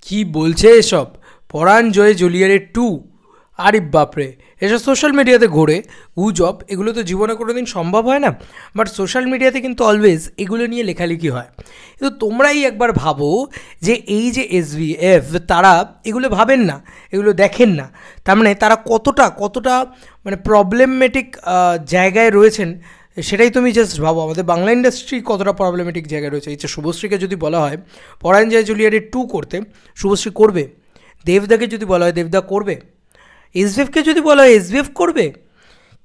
কি বলছে এসব? পরাণ জয় জুলিয়ারের 2? আরে বাপরে, এসব সোশ্যাল মিডিয়াতে ঘোরে গুজব, এগুলো তো জীবনে কোনো দিন সম্ভব হয় না। বাট সোশ্যাল মিডিয়াতে কিন্তু অলওয়েজ এগুলো নিয়ে লেখালেখি হয়। কিন্তু তোমরাই একবার ভাবো যে এই যে SVF, তারা এগুলো ভাবেন না, এগুলো দেখেন না, তার মানে তারা কতটা মানে প্রবলেমেটিক জায়গায় রয়েছেন সেটাই তুমি জাস্ট ভাবো। আমাদের বাংলা ইন্ডাস্ট্রি কতটা প্রবলেমেটিক জায়গায় রয়েছে। এই যে শুভশ্রীকে যদি বলা হয় পরাণ জয় জুলিয়ারের 2 করতে, শুভশ্রী করবে। দেবদাকে যদি বলা হয় দেবদা করবে। SVFকে যদি বলা হয় SVF করবে।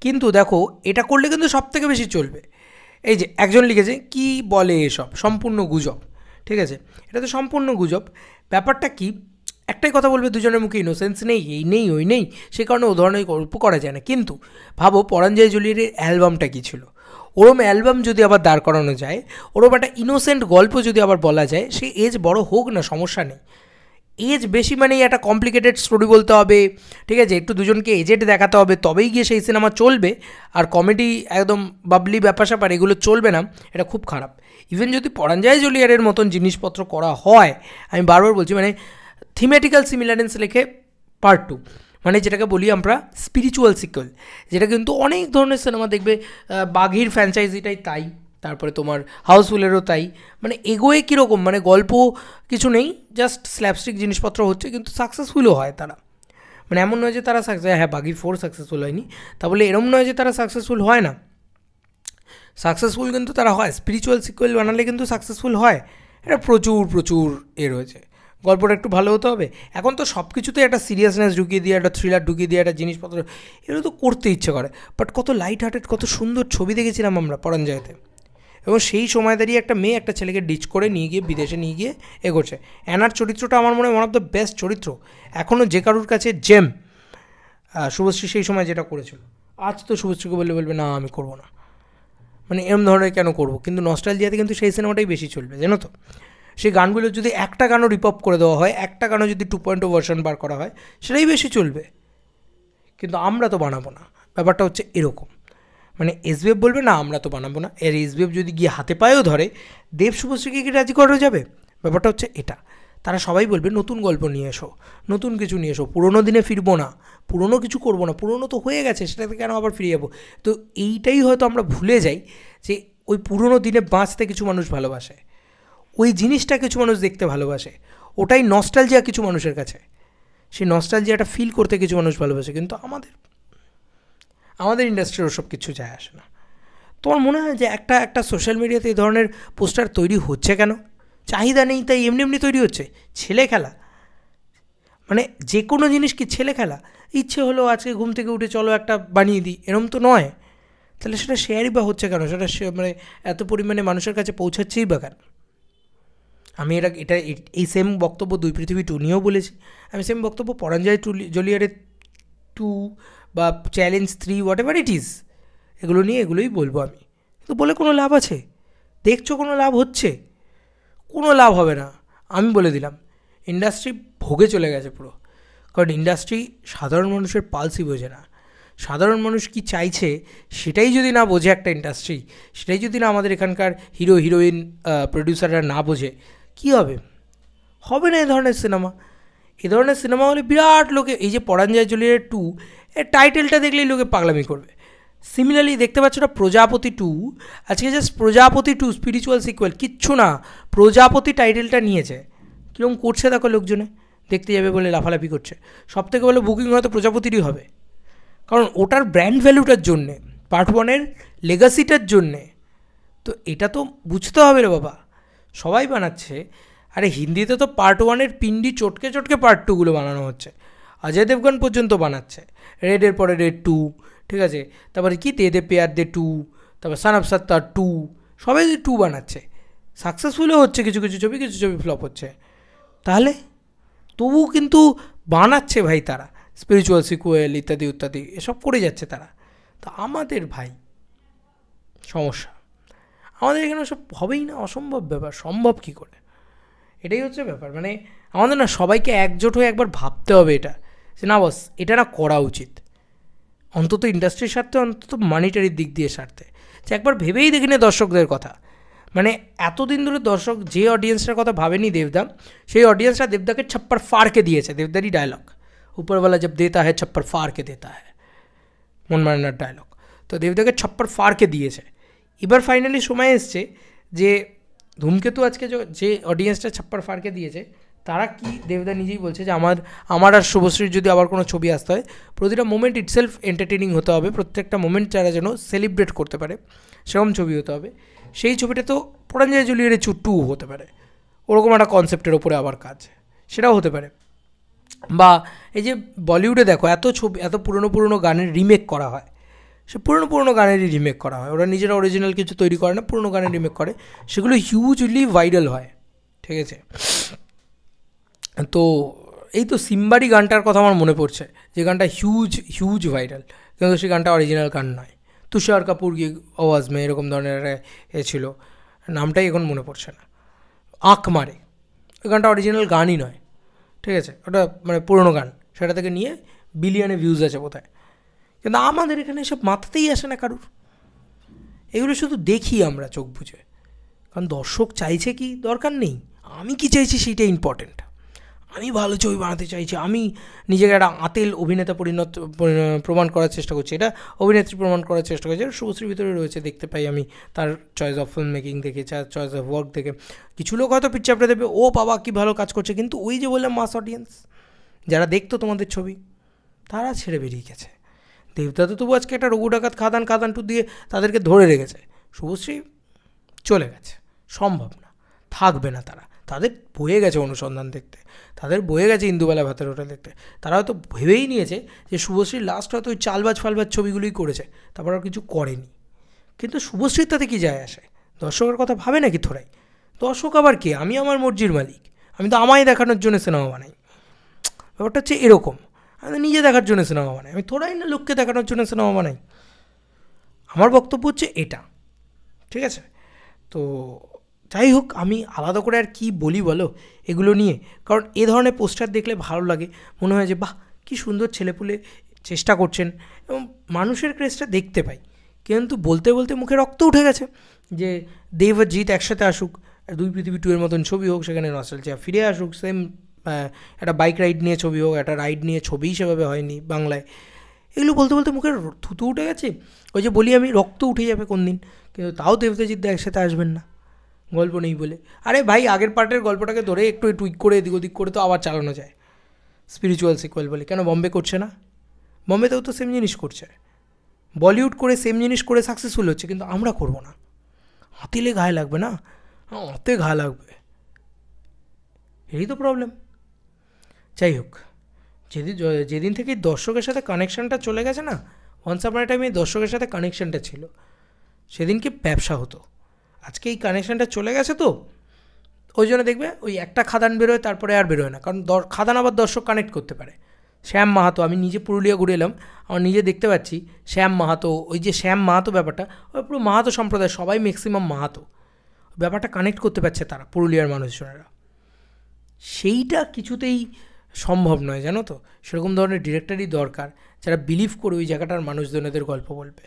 কিন্তু দেখো, এটা করলে কিন্তু সব থেকে বেশি চলবে। এই যে একজন লিখেছে কি বলে এসব, সম্পূর্ণ গুজব। ঠিক আছে, এটা তো সম্পূর্ণ গুজব। ব্যাপারটা কি, একটাই কথা বলবে, দুজনের মুখে ইনোসেন্স নেই, এই নেই ওই নেই, সে কারণে ও ধরনের গল্প করা যায় না। কিন্তু ভাবো পরাণ জয় জুলিয়ারের অ্যালবামটা কী ছিল, ওরম অ্যালবাম যদি আবার দাঁড় করানো যায়, ওরম একটা ইনোসেন্ট গল্প যদি আবার বলা যায়, সে এজ বড় হোক না, সমস্যা নেই। এজ বেশি মানেই একটা কমপ্লিকেটেড স্টোরি বলতে হবে, ঠিক আছে, একটু দুজনকে এজেড দেখাতে হবে, তবেই গিয়ে সেই সিনেমা চলবে। আর কমেডি একদম বাবলি ব্যাপার স্যাপার এগুলো চলবে না, এটা খুব খারাপ। ইভেন যদি পরাণ জয় জুলিয়ারের মতন জিনিসপত্র করা হয়, আমি বারবার বলছি, মানে থিমেটিক্যাল সিমিলারেন্স লেখে পার্ট 2, মানে যেটাকে বলি আমরা স্পিরিচুয়াল সিকুয়েল, যেটা কিন্তু অনেক ধরনের সিনেমা দেখবে, বাঘির ফ্র্যাঞ্চাইজিটাই তাই, তারপরে তোমার হাউসফুলেরও তাই। মানে এগোয়ে কীরকম, মানে গল্প কিছু নেই, জাস্ট স্ল্যাপস্টিক জিনিসপত্র হচ্ছে, কিন্তু সাকসেসফুলও হয় তারা। মানে এমন নয় যে তারা হ্যাঁ বাঘি 4 সাকসেসফুল হয়নি, তা বলে এরম নয় যে তারা সাকসেসফুল হয় না, সাকসেসফুল কিন্তু তারা হয়। স্পিরিচুয়াল সিকুয়েল বানালে কিন্তু সাকসেসফুল হয়। এটা প্রচুর রয়েছে। গল্পটা একটু ভালো হতে হবে। এখন তো সব কিছুতে একটা সিরিয়াসনেস ঢুকিয়ে দিয়ে, একটা থ্রিলার ঢুকিয়ে দিয়ে, একটা জিনিসপত্র, এগুলো তো করতে ইচ্ছে করে। বাট কত লাইট হার্টেড, কত সুন্দর ছবি দেখেছিলাম আমরা পরাণ জয়তে। এবং সেই সময় দাঁড়িয়ে একটা মেয়ে একটা ছেলেকে ডিচ করে নিয়ে গিয়ে বিদেশে নিয়ে গিয়ে এগোচ্ছে। অ্যানার চরিত্রটা আমার মনে হয় ওয়ান অফ দ্য বেস্ট চরিত্র এখনও যে কারুর কাছে জেম। শুভশ্রী সেই সময় যেটা করেছিল, আজ তো শুভশ্রীকে বলবে না আমি করবো না, মানে এরম ধরনের কেন করবো। কিন্তু নস্টালজিয়াতে কিন্তু সেই সিনেমাটাই বেশি চলবে, জানো তো। সেই গানগুলো যদি একটা গানও রিপপ করে দেওয়া হয়, একটা গানও যদি 2.0 ভার্সন বার করা হয়, সেটাই বেশি চলবে। কিন্তু আমরা তো বানাবো না, ব্যাপারটা হচ্ছে এরকম। মানে SVF বলবে না আমরা তো বানাবো না, এর SVF যদি গিয়ে হাতে পায়েও ধরে, দেব শুভশ্রীকে কি রাজি করা যাবে? ব্যাপারটা হচ্ছে এটা। তারা সবাই বলবে নতুন গল্প নিয়ে এসো, নতুন কিছু নিয়ে এসো, পুরোনো দিনে ফিরবো না, পুরোনো কিছু করবো না, পুরোনো তো হয়ে গেছে, সেটাতে কেন আবার ফিরে যাবো। তো এইটাই হয়তো আমরা ভুলে যাই যে ওই পুরোনো দিনে বাঁচতে কিছু মানুষ ভালোবাসে, ওই জিনিসটা কিছু মানুষ দেখতে ভালোবাসে, ওটাই নস্টালজিয়া কিছু মানুষের কাছে, সেই নস্টালজিয়াটা ফিল করতে কিছু মানুষ ভালোবাসে। কিন্তু আমাদের ইন্ডাস্ট্রির ওসব কিছু যায় আসে না। তোমার মনে হয় যে একটা সোশ্যাল মিডিয়াতে এই ধরনের পোস্টার তৈরি হচ্ছে কেন? চাহিদা নেই তাই এমনি তৈরি হচ্ছে। ছেলে খেলা, মানে যে কোনো জিনিস কি ছেলে খেলা? ইচ্ছে হলো আজকে ঘুম থেকে উঠে চলো একটা বানিয়ে দিই, এরম তো নয়। তাহলে সেটা শেয়ারই বা হচ্ছে কেন? সেটা মানে এত পরিমাণে মানুষের কাছে পৌঁছাচ্ছেই বা কেন? আমি এটা এই সেম বক্তব্য 2 পৃথিবী 2 নিয়েও বলেছি। আমি সেম বক্তব্য পরাণ জয় জুলিয়ারের 2 বা challenge 3 what ever it is, এগুলোই বলবো আমি। কিন্তু বলে কোনো লাভ আছে? দেখছো কোনো লাভ হচ্ছে? কোনো লাভ হবে না, আমি বলে দিলাম। ইন্ডাস্ট্রি ভোগে চলে গেছে পুরো। কারণ ইন্ডাস্ট্রি সাধারণ মানুষের পালসই বোঝে না। সাধারণ মানুষ কি চাইছে সেটাই যদি না বোঝে একটা ইন্ডাস্ট্রি, সেটাই যদি না আমাদের এখানকার হিরো হিরোইন প্রডিউসাররা না বোঝে, কী হবে? হবে না এ ধরনের সিনেমা হলে বিরাট লোকে, এই যে পরাণ জয় জুলিয়ারের 2 এর টাইটেলটা দেখলেই লোকে পাগলামি করবে। সিমিলারলি দেখতে পাচ্ছ না প্রজাপতি 2, আজকে জাস্ট প্রজাপতি 2 স্পিরিচুয়াল সিকুয়েল, কিচ্ছু না, প্রজাপতি টাইটেলটা নিয়েছে, কীরকম করছে দেখো, লোকজনে দেখতে যাবে বলে লাফালাফি করছে। সব থেকে বলে বুকিং হয়তো প্রজাপতিরই হবে, কারণ ওটার ব্র্যান্ড ভ্যালুটার জন্যে, পার্ট 1-এর লেগাসিটার জন্যে। তো এটা তো বুঝতে হবে রে বাবা, সবাই বানাচ্ছে। আরে হিন্দিতে তো পার্ট 1-এর পিন্ডি চটকে পার্ট 2গুলো বানানো হচ্ছে, অজয় দেবগন পর্যন্ত বানাচ্ছে। রেডের পরে রেড 2, ঠিক আছে, তারপরে কি দে দে পেয়ার দে 2, তারপর সান অফ সত্তার 2, সবাই 2 বানাচ্ছে। সাকসেসফুলও হচ্ছে কিছু ছবি ফ্লপ হচ্ছে। তাহলে তবু কিন্তু বানাচ্ছে ভাই তারা, স্পিরিচুয়াল সিকুয়েল ইত্যাদি এসব করে যাচ্ছে তারা। তো আমাদের ভাই সমস্যা, আমাদের এখানে সব হবেই না, অসম্ভব ব্যাপার, সম্ভব কী করে? এটাই হচ্ছে ব্যাপার। মানে আমাদের না সবাইকে একজোট হয়ে একবার ভাবতে হবে এটা, যে না বস এটা না করা উচিত, অন্তত ইন্ডাস্ট্রির স্বার্থে, অন্তত মানিটারির দিক দিয়ে স্বার্থে, যে একবার ভেবেই দেখিনি দর্শকদের কথা। মানে এতদিন ধরে দর্শক যে অডিয়েন্সটার কথা ভাবেনি দেবদা, সেই অডিয়েন্সটা দেবদাকে ছাপ্পার ফাড়কে দিয়েছে। দেবদারই ডায়লগ, উপরওয়ালা জব দেতা হ্যায় ছাপ্পার ফাড়কে দেতা হ্যায়, মন মারানোর ডায়লগ। তো দেবদাকে ছাপ্পার ফাড়কে দিয়েছে। এবার ফাইনালি সময় এসছে যে ধূমকেতু আজকে যে অডিয়েন্সটা ছাপ্পার ফাড়কে দিয়েছে, তারা কি, দেবদা নিজেই বলছে যে আমার আর শুভশ্রীর যদি আবার কোনো ছবি আসতে হয়, প্রতিটা মোমেন্ট ইটসেলফ এন্টারটেনিং হতে হবে, প্রত্যেকটা মোমেন্ট যারা যেন সেলিব্রেট করতে পারে সেরকম ছবি হতে হবে। সেই ছবিটা তো পরাণ যায় জুলিয়ারে 2 হতে পারে, ওরকম একটা কনসেপ্টের ওপরে আবার কাজ, সেটাও হতে পারে। বা এই যে বলিউডে দেখো এত ছবি, এত পুরনো গানের রিমেক করা হয়, সে পুরনো গানেরই রিমেক করা হয়, ওরা নিজেরা অরিজিনাল কিছু তৈরি করে না, পুরনো গানের রিমেক করে, সেগুলো হিউজলি ভাইরাল হয়, ঠিক আছে। তো এই তো সিম্বারি গানটার কথা আমার মনে পড়ছে, যে গানটা হিউজ ভাইরাল, কিন্তু সেই গানটা অরিজিনাল গান নয়, তুষার কাপুর কি আওয়াজ মে এরকম ধরনের এ ছিল, নামটাই এখন মনে পড়ছে না, আঁক মারে, ওই গানটা অরিজিনাল গানই নয়, ঠিক আছে, ওটা মানে পুরনো গান, সেটা থেকে নিয়ে বিলিয়নে ভিউজ আছে বোধহয়। কিন্তু আমাদের এখানে এসব মাথাতেই আসে না কারুর, এগুলো শুধু দেখি আমরা চোখ বুঝে, কারণ দর্শক চাইছে কি, দরকার নেই, আমি কি চাইছি সেইটাই ইম্পর্টেন্ট। আমি ভালো ছবি বানাতে চাইছি, আমি নিজেকে একটা আতেল অভিনেতা প্রমাণ করার চেষ্টা করছি, এটা অভিনেত্রী প্রমাণ করার চেষ্টা করছি, শুভশ্রীর ভিতরে রয়েছে, দেখতে পাই আমি তার চয়েস অফ ফিল্ম মেকিং দেখে, চয়েস অফ ওয়ার্ক দেখে। কিছু লোক হয়তো পিকচারটা দেবে, ও বাবা কী ভালো কাজ করছে, কিন্তু ওই যে বললাম মাস অডিয়েন্স যারা দেখতো তোমাদের ছবি, তারা ছেড়ে বেরিয়ে গেছে। দেবদা তো তবু আজকে একটা রঘু ডাকাত খাদান টু দিয়ে তাদেরকে ধরে রেখেছে, শুভশ্রী চলে গেছে, সম্ভব না, থাকবে না, তাদের বয়ে গেছে অনুসন্ধান দেখতে, তাদের বয়ে গেছে ইন্দুবালা ভাতের হোটেল দেখতে, তারা হয়তো ভেবেই নিয়েছে যে শুভশ্রী লাস্ট হয়তো ওই চালবাজ ছবিগুলোই করেছে, তারপর আর কিছু করেনি। কিন্তু শুভশ্রীর তাতে কী যায় আসে, দর্শকের কথা ভাবে নাকি থোড়াই? দর্শক আবার কে, আমি আমার মর্জির মালিক, আমি তো আমায় দেখানোর জন্য সিনেমা বানাই, ব্যাপারটা হচ্ছে এরকম। আমি নিজে দেখার জন্য সিনেমা বানাই, আমি থোড়াই না লোককে দেখানোর জন্য সিনেমা বানাই। আমার বক্তব্য হচ্ছে এটা, ঠিক আছে। তো যাই হোক, আমি আলাদা করে আর কি বলি বলো এগুলো নিয়ে, কারণ এ ধরনের পোস্টার দেখলে ভালো লাগে, মনে হয় যে বাহ কী সুন্দর ছেলেপুলে চেষ্টা করছেন, এবং মানুষের ক্রেজটা দেখতে পাই। কিন্তু বলতে বলতে মুখে রক্ত উঠে গেছে যে দেব আর জিৎ একসাথে আসুক, 2 পৃথিবী 2 এর মতন ছবি হোক, সেখানে নস্টালজিয়া ফিরে আসুক, সেম একটা বাইক রাইড নিয়ে ছবি হোক, একটা রাইড নিয়ে ছবিই সেভাবে হয়নি বাংলায়। এগুলো বলতে বলতে মুখের থুতু উঠে গেছে, ওই যে বলি আমি রক্ত উঠে যাবে কোন দিন, কিন্তু তাও দেবজিৎ একসাথে আসবেন না, গল্প নেই বলে। আরে ভাই, আগের পার্টের গল্পটাকে ধরে একটু টুইক করে এদিক ওদিক করে তো আবার চালানো যায়, স্পিরিচুয়াল সিকুয়েল বলে। কেন বম্বে করছে না? বম্বেতেও তো সেম জিনিস করছে, বলিউড করে সেম জিনিস করে সাকসেসফুল হচ্ছে, কিন্তু আমরা করব না। হাতিলে গায়ে লাগবে না, হাতে ঘা লাগবে, এই তো প্রবলেম। যাই হোক, যেদিন থেকে দর্শকের সাথে কানেকশানটা চলে গেছে না, ওয়ান্স আপন এ টাইমে দর্শকের সাথে কানেকশানটা ছিল, সেদিনকে ব্যবসা হতো। আজকে এই কানেকশানটা চলে গেছে, তো ওই জন্য দেখবে ওই একটা খাদান বেরোয়, তারপরে আর বেরোয় না, কারণ খাদান আবার দর্শক কানেক্ট করতে পারে। শ্যাম মাহাতো, আমি নিজে পুরুলিয়া ঘুরে এলাম, আমার নিজে দেখতে পাচ্ছি শ্যাম মাহাতো, ওই যে শ্যাম মাহাতো ব্যাপারটা, ওই পুরো মাহাতো সম্প্রদায়, সবাই ম্যাক্সিমাম মাহাতো, ব্যাপারটা কানেক্ট করতে পারছে তারা, পুরুলিয়ার মানুষজনেরা। সেইটা কিছুতেই সম্ভব নয়, জানো তো। সেরকম ধরনের ডিরেক্টরই দরকার, যারা বিলিভ করে ওই জায়গাটার মানুষজনেদের গল্প বলবে।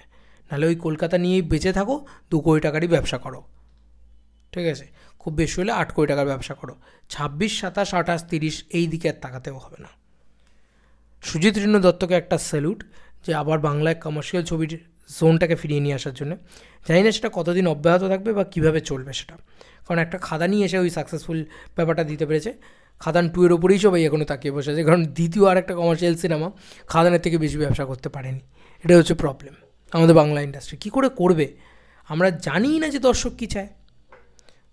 নাহলে ওই কলকাতা নিয়েই বেঁচে থাকো, 2 কোটি টাকারই ব্যবসা করো, ঠিক আছে, খুব বেশি হলে 8 কোটি টাকার ব্যবসা করো, 26, 27, 28, 30 এই দিকে আর তাকাতেও হবে না। সুজিত ঋণ দত্তকে একটা স্যালুট, যে আবার বাংলায় কমার্শিয়াল ছবির জোনটাকে ফিরিয়ে নিয়ে আসার জন্য। জানি না সেটা কতদিন অব্যাহত থাকবে বা কীভাবে চলবে সেটা, কারণ একটা খাদানই এসে ওই সাকসেসফুল ব্যাপারটা দিতে পেরেছে। খাদান 2 এর ওপরেই সবাই এখনও তাকিয়ে বসে আছে, কারণ দ্বিতীয় আর একটা কমার্শিয়াল সিনেমা খাদানের থেকে বেশি ব্যবসা করতে পারেনি। এটা হচ্ছে প্রবলেম আমাদের বাংলা ইন্ডাস্ট্রি। কী করে করবে আমরা জানিই না, যে দর্শক কী চায়।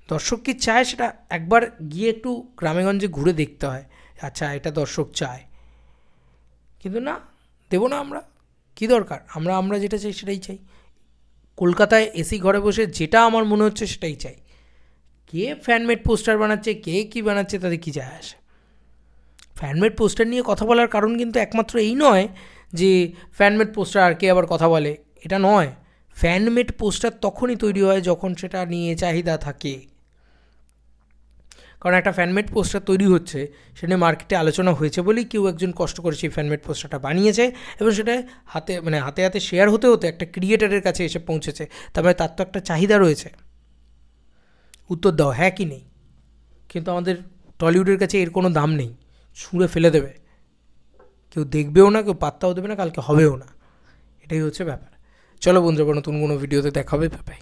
দর্শক কী চায় সেটা একবার গিয়ে একটু গ্রামেগঞ্জে ঘুরে দেখতে হয়, আচ্ছা এটা দর্শক চায়, কিন্তু না, দেবো না আমরা, কী দরকার, আমরা যেটা চাই সেটাই চাই। কলকাতায় এসি ঘরে বসে যেটা আমার মনে হচ্ছে সেটাই চাই। কে ফ্যানমেড পোস্টার বানাচ্ছে, কে কী বানাচ্ছে, তাতে কী যায় আসে। ফ্যানমেড পোস্টার নিয়ে কথা বলার কারণ কিন্তু একমাত্র এই নয় যে ফ্যানমেড পোস্টার আর কে আবার কথা বলে, এটা নয়। ফ্যানমেড পোস্টার তখনই তৈরি হয় যখন সেটা নিয়ে চাহিদা থাকে, কারণ একটা ফ্যানমেড পোস্টার তৈরি হচ্ছে, সেটা মার্কেটে আলোচনা হয়েছে বলেই কেউ একজন কষ্ট করে সেই ফ্যানমেড পোস্টারটা বানিয়েছে, এবং সেটা হাতে হাতে শেয়ার হতে হতে একটা ক্রিয়েটারের কাছে এসে পৌঁছেছে, তার মানে তার তো একটা চাহিদা রয়েছে। উত্তর দাও, হ্যাঁ কি নেই? কিন্তু আমাদের টলিউডের কাছে এর কোনো দাম নেই, ছুঁড়ে ফেলে দেবে, কেউ দেখবেও না, কেউ পাত্তাও দেবে না, কালকে হবেও না, এটাই হচ্ছে ব্যাপার। চলো বন্ধুরা, নতুন কোনো ভিডিওতে দেখা হবে, বাই।